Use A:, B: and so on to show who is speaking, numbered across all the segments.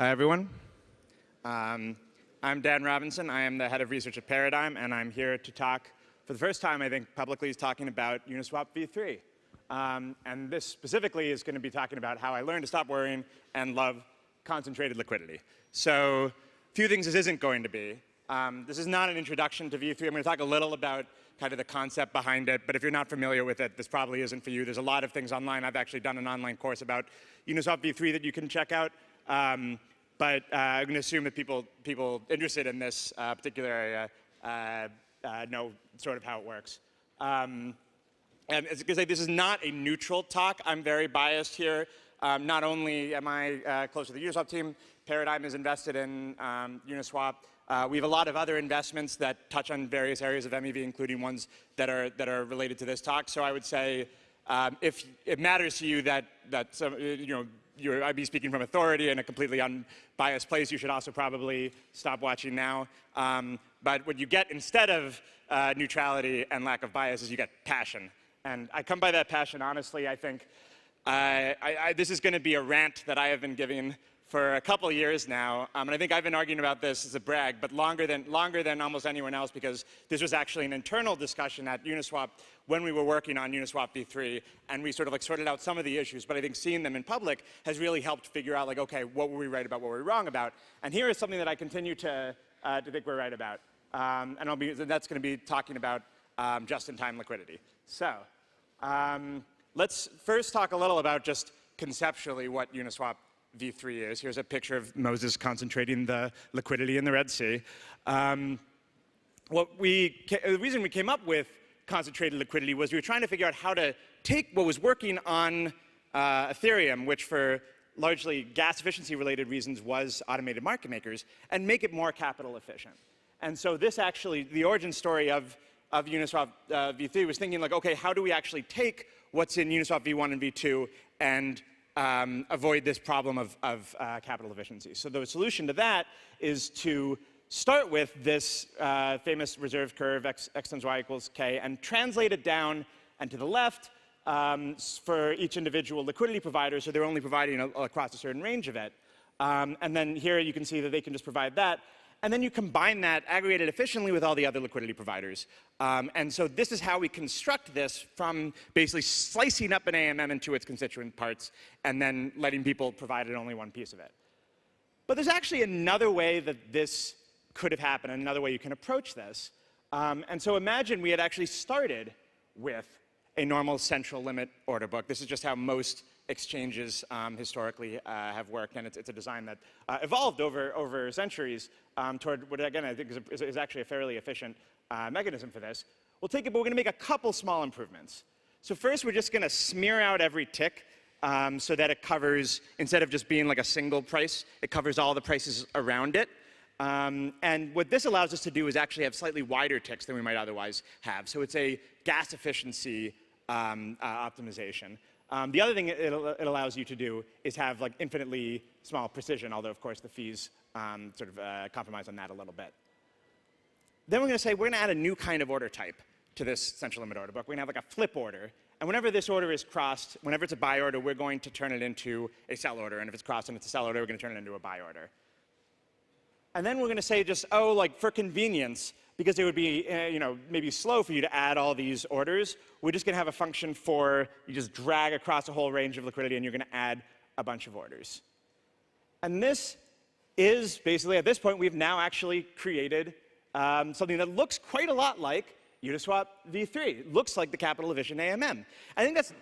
A: Hi, everyone. I'm Dan Robinson. I am the head of research at Paradigm, and I'm here to talk, for the first time, I think, publicly, talking about Uniswap V3. And this specifically is going to be talking about how I learned to stop worrying and love concentrated liquidity. So, a few things this isn't going to be. This is not an introduction to V3. I'm going to talk a little about kind of the concept behind it, but if you're not familiar with it, this probably isn't for you. There's a lot of things online. I've actually done an online course about Uniswap V3 that you can check out. But I'm going to assume that people interested in this particular area know sort of how it works. And as I say, this is not a neutral talk. I'm very biased here. Not only am I close to the Uniswap team, Paradigm is invested in Uniswap. We have a lot of other investments that touch on various areas of MEV, including ones that are related to this talk. So I would say, if it matters to you that some, I'd be speaking from authority in a completely unbiased place, you should also probably stop watching now. But what you get instead of neutrality and lack of bias is you get passion. And I come by that passion honestly. I think this is going to be a rant that I have been giving for a couple of years now, and I think I've been arguing about this as a brag, but longer than almost anyone else, because this was actually an internal discussion at Uniswap when we were working on Uniswap V3, and we sort of sorted out some of the issues, but I think seeing them in public has really helped figure out, okay, what were we right about, what were we wrong about, and here is something that I continue to think we're right about, and that's going to be talking about just-in-time liquidity. So let's first talk a little about just conceptually what Uniswap V3 is. Here's a picture of Moses concentrating the liquidity in the Red Sea. The reason we came up with concentrated liquidity was we were trying to figure out how to take what was working on Ethereum, which for largely gas efficiency related reasons was automated market makers, and make it more capital efficient. And so this actually, the origin story of Uniswap V3 was thinking okay, how do we actually take what's in Uniswap V1 and V2 and avoid this problem of capital efficiency. So the solution to that is to start with this famous reserve curve, x times y equals k, and translate it down and to the left for each individual liquidity provider, so they're only providing across a certain range of it. And then here you can see that they can just provide that. And then you combine that, aggregate it efficiently with all the other liquidity providers. And so this is how we construct this from basically slicing up an AMM into its constituent parts and then letting people provide it only one piece of it. But there's actually another way that this could have happened, another way you can approach this. And so imagine we had actually started with a normal central limit order book. This is just how most exchanges historically have worked, and it's a design that evolved over centuries toward what, again, I think is actually a fairly efficient mechanism for this. We'll take it, but we're going to make a couple small improvements. So first, we're just going to smear out every tick so that it covers, instead of just being like a single price, it covers all the prices around it. And what this allows us to do is actually have slightly wider ticks than we might otherwise have. So it's a gas efficiency optimization. The other thing it allows you to do is have infinitely small precision, although of course the fees sort of compromise on that a little bit. Then we're going to say we're going to add a new kind of order type to this central limit order book. We're going to have a flip order, and whenever this order is crossed, whenever it's a buy order, we're going to turn it into a sell order, and if it's crossed and it's a sell order, we're going to turn it into a buy order. And then we're going to say just, for convenience, because it would be maybe slow for you to add all these orders, we're just going to have a function for you just drag across a whole range of liquidity, and you're going to add a bunch of orders. And this is basically, at this point, we've now actually created something that looks quite a lot like Uniswap V3. It looks like the capital efficient AMM. I think that's,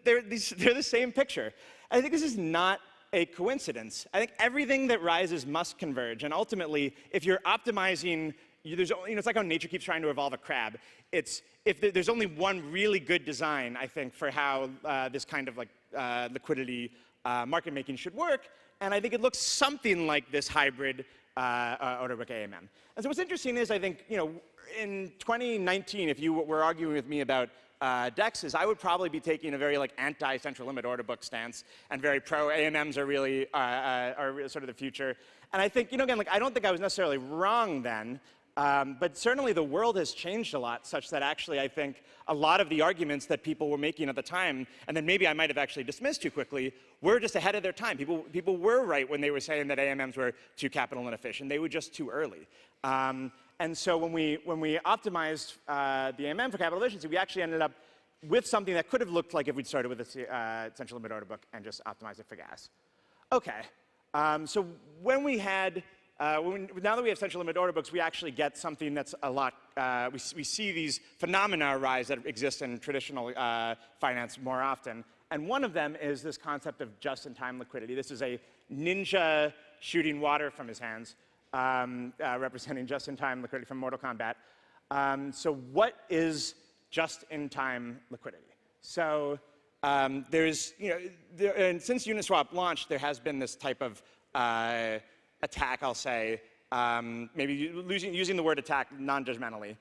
A: they're the same picture. I think this is not a coincidence. I think everything that rises must converge, and ultimately, if you're optimizing, it's like how nature keeps trying to evolve a crab. There's only one really good design, I think, for how this kind of liquidity market making should work, and I think it looks something like this hybrid order book AMM. And so what's interesting is, I think, in 2019, if you were arguing with me about DEXs, I would probably be taking a very anti-central limit order book stance, and very pro AMMs are really sort of the future. And I think, again, I don't think I was necessarily wrong then. But certainly the world has changed a lot, such that actually I think a lot of the arguments that people were making at the time, and then maybe I might have actually dismissed too quickly, were just ahead of their time. People were right when they were saying that AMMs were too capital inefficient. They were just too early. And so when we optimized the AMM for capital efficiency, we actually ended up with something that could have looked like if we'd started with a central limit order book and just optimized it for gas. Okay, so when we had, now that we have central limit order books, we actually get something that's a lot, we see these phenomena arise that exist in traditional finance more often. And one of them is this concept of just-in-time liquidity. This is a ninja shooting water from his hands, representing just-in-time liquidity from Mortal Kombat. So what is just-in-time liquidity? So there's, and since Uniswap launched, there has been this type of attack, I'll say, maybe using the word attack non-judgmentally,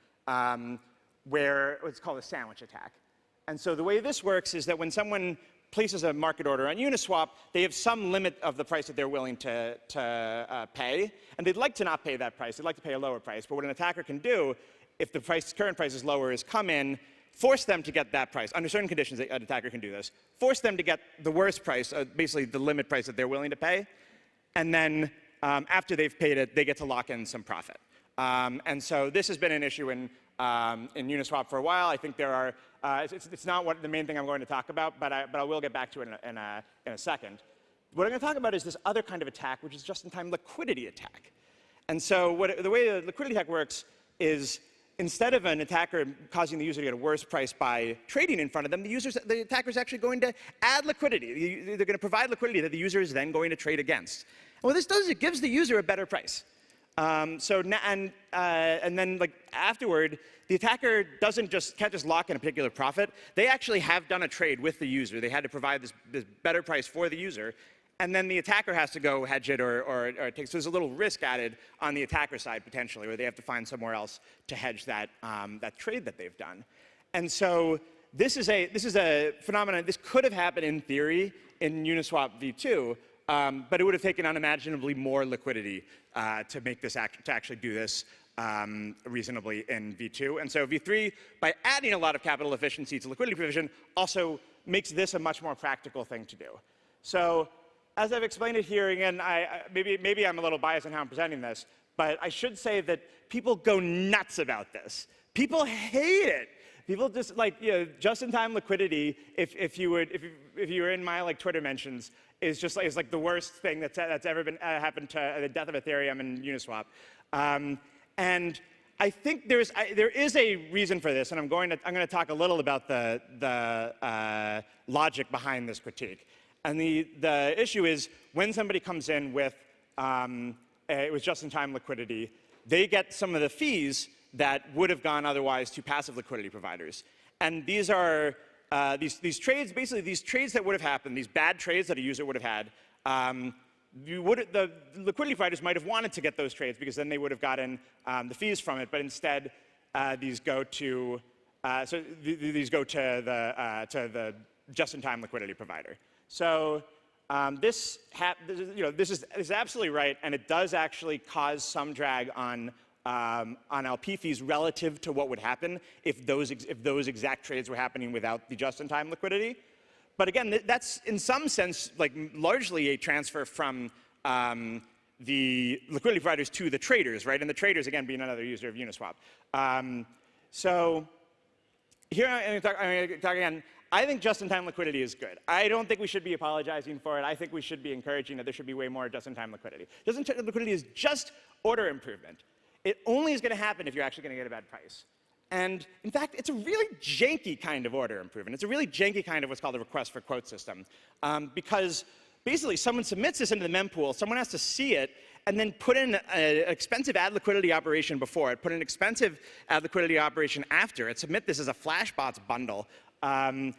A: where it's called a sandwich attack. And so the way this works is that when someone places a market order on Uniswap, they have some limit of the price that they're willing to pay, and they'd like to not pay that price. They'd like to pay a lower price. But what an attacker can do, if the current price is lower, is come in, force them to get that price. Under certain conditions, an attacker can do this. Force them to get the worst price, basically the limit price that they're willing to pay, and then after they've paid it, they get to lock in some profit. And so this has been an issue in Uniswap for a while. I think there are, it's not the main thing I'm going to talk about, but I will get back to it in a second. What I'm going to talk about is this other kind of attack, which is just-in-time liquidity attack. And so the way the liquidity attack works is instead of an attacker causing the user to get a worse price by trading in front of them, the attacker is actually going to add liquidity. They're going to provide liquidity that the user is then going to trade against. And what this does is it gives the user a better price. And then like afterward, the attacker can't just lock in a particular profit. They actually have done a trade with the user. They had to provide this better price for the user. And then the attacker has to go hedge it or take, so there's a little risk added on the attacker side potentially, where they have to find somewhere else to hedge that, that trade that they've done. And so this is a phenomenon. This could have happened in theory in Uniswap V2, but it would have taken unimaginably more liquidity to make this to actually do this reasonably in V2. And so V3, by adding a lot of capital efficiency to liquidity provision, also makes this a much more practical thing to do. So as I've explained it here, again, maybe I'm a little biased in how I'm presenting this, but I should say that people go nuts about this. People hate it. People just like, just-in-time liquidity, if you were in my Twitter mentions, is like the worst thing that's ever been happened to the death of Ethereum and Uniswap. And I think there is a reason for this, and I'm going to talk a little about the logic behind this critique. And the issue is when somebody comes in with just-in-time liquidity, they get some of the fees that would have gone otherwise to passive liquidity providers. And these are these trades, basically these trades that would have happened, these bad trades that a user would have had. The liquidity providers might have wanted to get those trades because then they would have gotten the fees from it. But instead, these go to the just-in-time liquidity provider. So this is absolutely right, and it does actually cause some drag on LP fees relative to what would happen if those exact trades were happening without the just-in-time liquidity. But again, that's in some sense largely a transfer from the liquidity providers to the traders, right? And the traders again being another user of Uniswap. So here I'm going to talk again. I think just-in-time liquidity is good. I don't think we should be apologizing for it. I think we should be encouraging that there should be way more just-in-time liquidity. Just-in-time liquidity is just order improvement. It only is going to happen if you're actually going to get a bad price. And in fact, it's a really janky kind of order improvement. It's a really janky kind of what's called a request for quote system. Because basically, someone submits this into the mempool, someone has to see it, and then put in an expensive add liquidity operation before it, put in an expensive add liquidity operation after it, submit this as a Flashbots bundle, and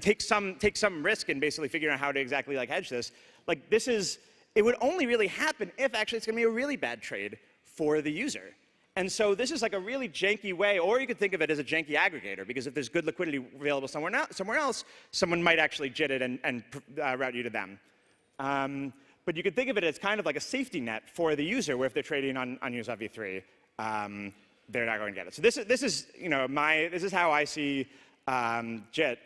A: take some risk in basically figuring out how to exactly hedge this. It would only really happen if actually it's going to be a really bad trade for the user. And so this is like a really janky way, or you could think of it as a janky aggregator, because if there's good liquidity available somewhere else, someone might actually JIT it and route you to them. But you could think of it as kind of like a safety net for the user, where if they're trading on Uniswap V3, they're not going to get it. So this is you know, this is how I see JIT.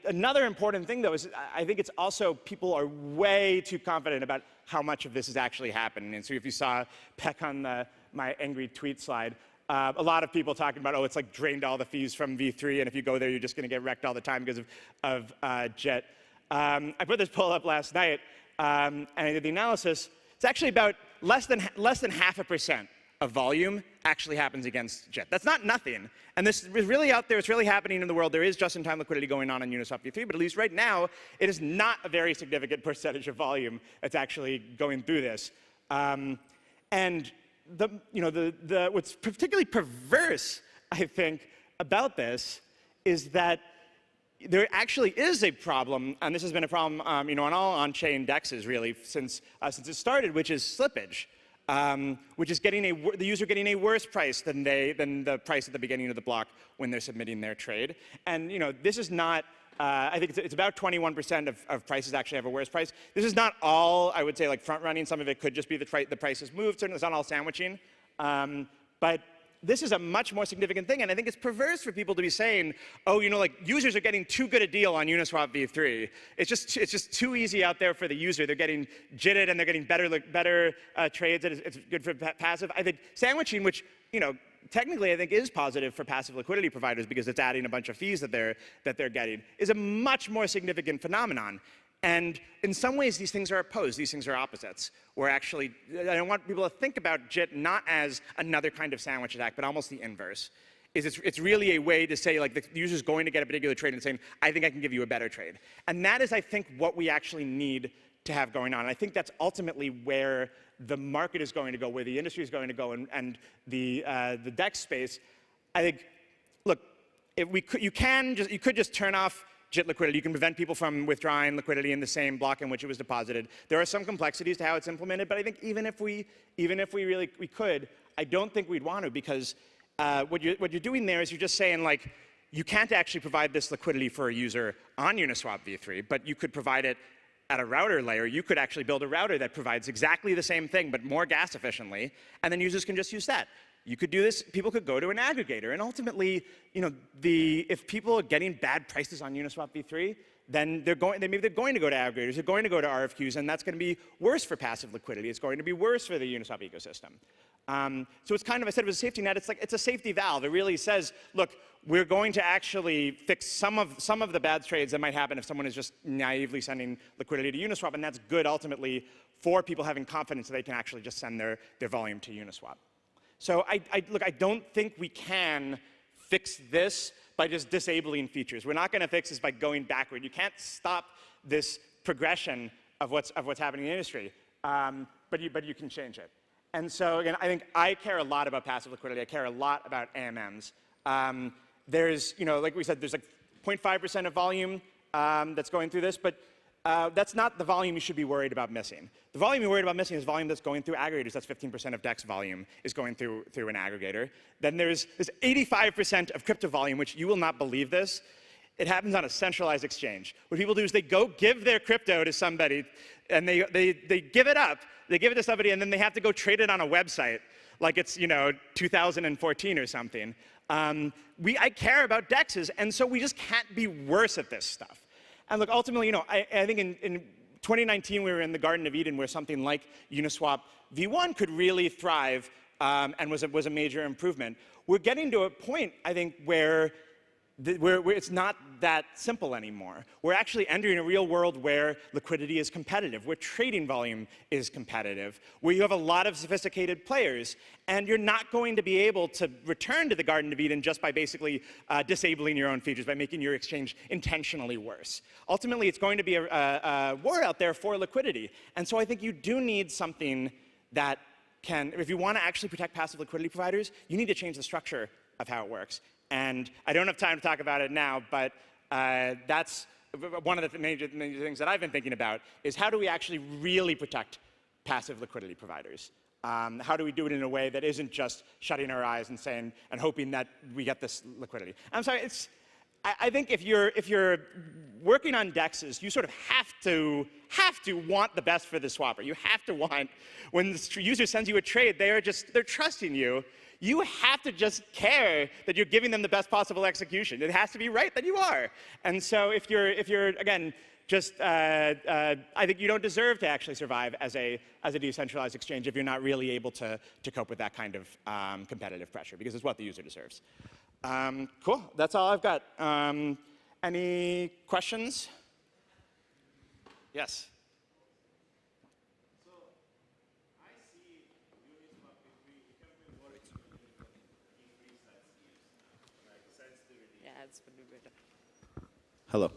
A: Another important thing, though, is I think it's also people are way too confident about how much of this is actually happening. And so if you saw Peck on my angry tweet slide, a lot of people talking about, oh, it's like drained all the fees from V3, and if you go there, you're just going to get wrecked all the time because of JIT. I put this poll up last night, and I did the analysis. It's actually about less than 0.5% of volume actually happens against JIT. That's not nothing. And this is really out there. It's really happening in the world. There is just-in-time liquidity going on Uniswap V3, but at least right now, it is not a very significant percentage of volume that's actually going through this. And what's particularly perverse, I think, about this is that there actually is a problem, and this has been a problem on all on-chain DEXs really since it started, which is slippage. Which is the user getting a worse price than the price at the beginning of the block when they're submitting their trade. And this is not. I think it's about 21% of prices actually have a worse price. This is not all, I would say, like front running. Some of it could just be the price has moved. Certainly, it's not all sandwiching. But this is a much more significant thing, and I think it's perverse for people to be saying, oh, like users are getting too good a deal on Uniswap V3. It's just too easy out there for the user. They're getting jitted and they're getting better trades. It's good for passive. I think sandwiching, which technically I think is positive for passive liquidity providers because it's adding a bunch of fees that they're getting, is a much more significant phenomenon. And in some ways, these things are opposed. These things are opposites. Where actually, I want people to think about JIT not as another kind of sandwich attack, but almost the inverse. It's really a way to say, like, the user's going to get a particular trade and saying, I think I can give you a better trade. And that is, I think, what we actually need to have going on. And I think that's ultimately where the market is going to go, where the industry is going to go, and the DEX space. I think, look, you could just turn off JIT liquidity. You can prevent people from withdrawing liquidity in the same block in which it was deposited. There are some complexities to how it's implemented, but I think even if we could, I don't think we'd want to, because what you're doing there is you're just saying, like, you can't actually provide this liquidity for a user on Uniswap V3, but you could provide it at a router layer. You could actually build a router that provides exactly the same thing, but more gas efficiently, and then users can just use that. You could do this. People could go to an aggregator, and ultimately, if people are getting bad prices on Uniswap V3, then maybe they're going to go to aggregators. They're going to go to RFQs, and that's going to be worse for passive liquidity. It's going to be worse for the Uniswap ecosystem. So it's kind of, I said it was a safety net. It's a safety valve. It really says, look, we're going to actually fix some of the bad trades that might happen if someone is just naively sending liquidity to Uniswap, and that's good ultimately for people having confidence that they can actually just send their volume to Uniswap. So look, I don't think we can fix this by just disabling features. We're not going to fix this by going backward. You can't stop this progression of what's happening in the industry, but you can change it. And so again, I think I care a lot about passive liquidity. I care a lot about AMMs. There's, like we said, there's like 0.5% of volume that's going through this, but that's not the volume you should be worried about missing. The volume you're worried about missing is volume that's going through aggregators. That's 15% of DEX volume is going through an aggregator. Then there's 85% of crypto volume, which you will not believe this. It happens on a centralized exchange. What people do is they go give their crypto to somebody, and they give it up. They give it to somebody, and then they have to go trade it on a website, like it's 2014 or something. I care about DEXs, and so we just can't be worse at this stuff. And look, ultimately, I think in 2019 we were in the Garden of Eden, where something like Uniswap V1 could really thrive and was a major improvement. We're getting to a point, I think, where it's not that simple anymore. We're actually entering a real world where liquidity is competitive, where trading volume is competitive, where you have a lot of sophisticated players, and you're not going to be able to return to the Garden of Eden just by basically disabling your own features, by making your exchange intentionally worse. Ultimately, it's going to be a war out there for liquidity. And so I think you do need something that can, if you want to actually protect passive liquidity providers, you need to change the structure of how it works. And I don't have time to talk about it now, but that's one of the major things that I've been thinking about, is how do we actually really protect passive liquidity providers? How do we do it in a way that isn't just shutting our eyes and saying and hoping that we get this liquidity? I'm sorry, I think if you're working on DEXs, you sort of have to want the best for the swapper. You have to want, when the user sends you a trade, they're trusting you. You have to just care that you're giving them the best possible execution. It has to be right that you are. And so if you're again, just, I think you don't deserve to actually survive as a decentralized exchange if you're not really able to cope with that kind of competitive pressure, because it's what the user deserves. Cool, that's all I've got. Any questions? Yes. So I see Uniswap V3, it has been working to increase that speed, like sensitivity.
B: Yeah, it's pretty better.
C: Hello.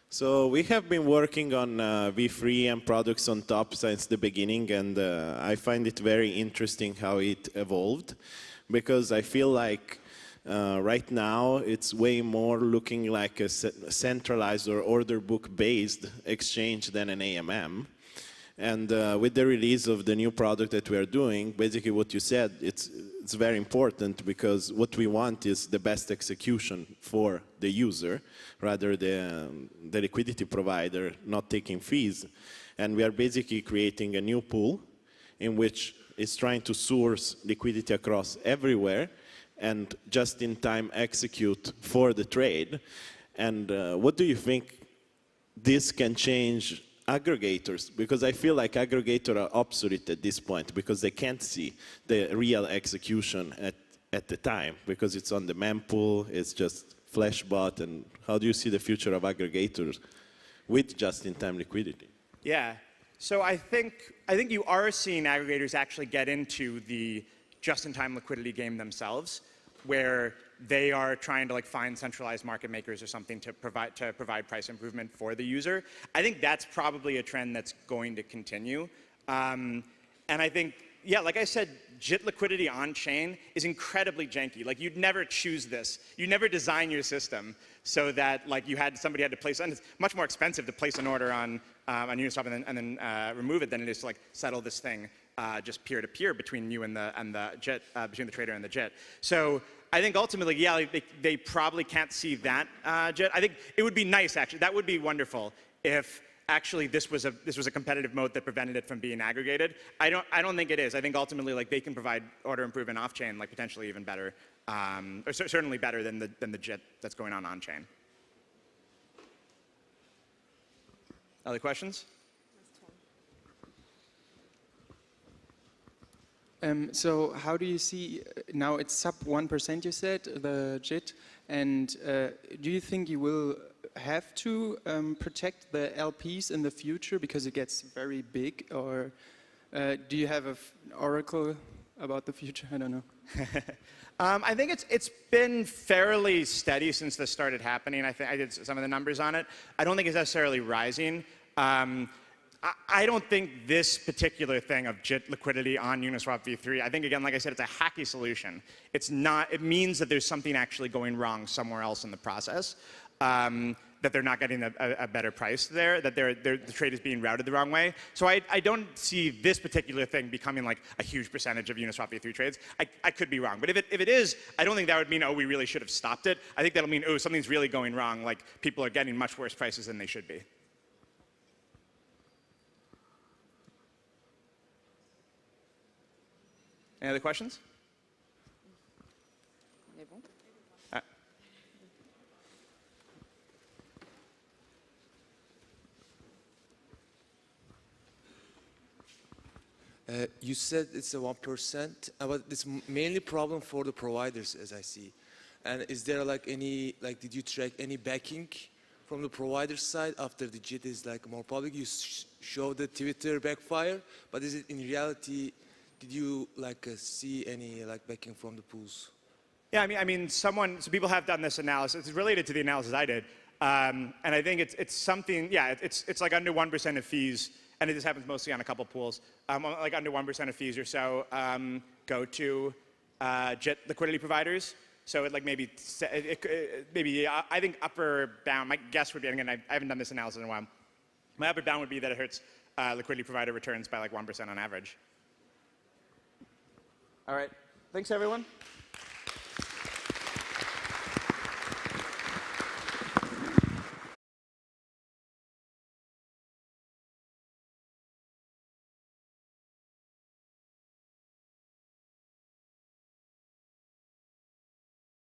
C: So we have been working on V3 and products on top since the beginning, and I find it very interesting how it evolved, because I feel like right now it's way more looking like a centralized or order book based exchange than an AMM. And with the release of the new product that we are doing, basically what you said, it's very important, because what we want is the best execution for the user, rather than the liquidity provider not taking fees. And we are basically creating a new pool in which it's trying to source liquidity across everywhere and just in time execute for the trade. And what do you think this can change aggregators? Because I feel like aggregators are obsolete at this point, because they can't see the real execution at the time, because it's on the mempool, it's just flash bot. And how do you see the future of aggregators with just-in-time liquidity?
A: Yeah, so I think you are seeing aggregators actually get into the just-in-time liquidity game themselves, where they are trying to like find centralized market makers or something to provide price improvement for the user. I think that's probably a trend that's going to continue. And I think, yeah, like I said, JIT liquidity on chain is incredibly janky. Like, you'd never choose this. You never design your system so that like somebody had to place, and it's much more expensive to place an order on Uniswap and then remove it than it is to like settle this thing just peer-to-peer between you and the JIT, between the trader and the JIT. So I think ultimately, yeah, they probably can't see that JIT. I think it would be nice, actually. That would be wonderful if actually this was a competitive mode that prevented it from being aggregated. I don't think it is. I think ultimately, like, they can provide order improvement off-chain, like potentially even better, or certainly better than the JIT that's going on chain. Other questions?
D: So how do you see, now it's sub 1% you said, the JIT, and do you think you will have to protect the LPs in the future because it gets very big, or do you have an oracle about the future? I don't know.
A: I think it's been fairly steady since this started happening. I think I did some of the numbers on it. I don't think it's necessarily rising. I don't think this particular thing of JIT liquidity on Uniswap V3, I think, again, like I said, it's a hacky solution. It's not, it means that there's something actually going wrong somewhere else in the process, that they're not getting a better price there, that the trade is being routed the wrong way. So I don't see this particular thing becoming like a huge percentage of Uniswap V3 trades. I could be wrong, but if it is, I don't think that would mean, oh, we really should have stopped it. I think that'll mean, oh, something's really going wrong, like people are getting much worse prices than they should be. Any other questions?
E: You said it's a 1%, but it's mainly problem for the providers, as I see. And is there like any, like, did you track any backing from the provider side after the JIT is like more public? You show the Twitter backfire, but is it in reality? Did you like see any like backing from the pools?
A: Yeah, I mean, so people have done this analysis. It's related to the analysis I did, and I think it's something. Yeah, it's like under 1% of fees, and this happens mostly on a couple pools. Like under 1% of fees or so go to JIT liquidity providers. So it like maybe I think upper bound. My guess would be, and again, I haven't done this analysis in a while. My upper bound would be that it hurts liquidity provider returns by like 1% on average. All right. Thanks, everyone.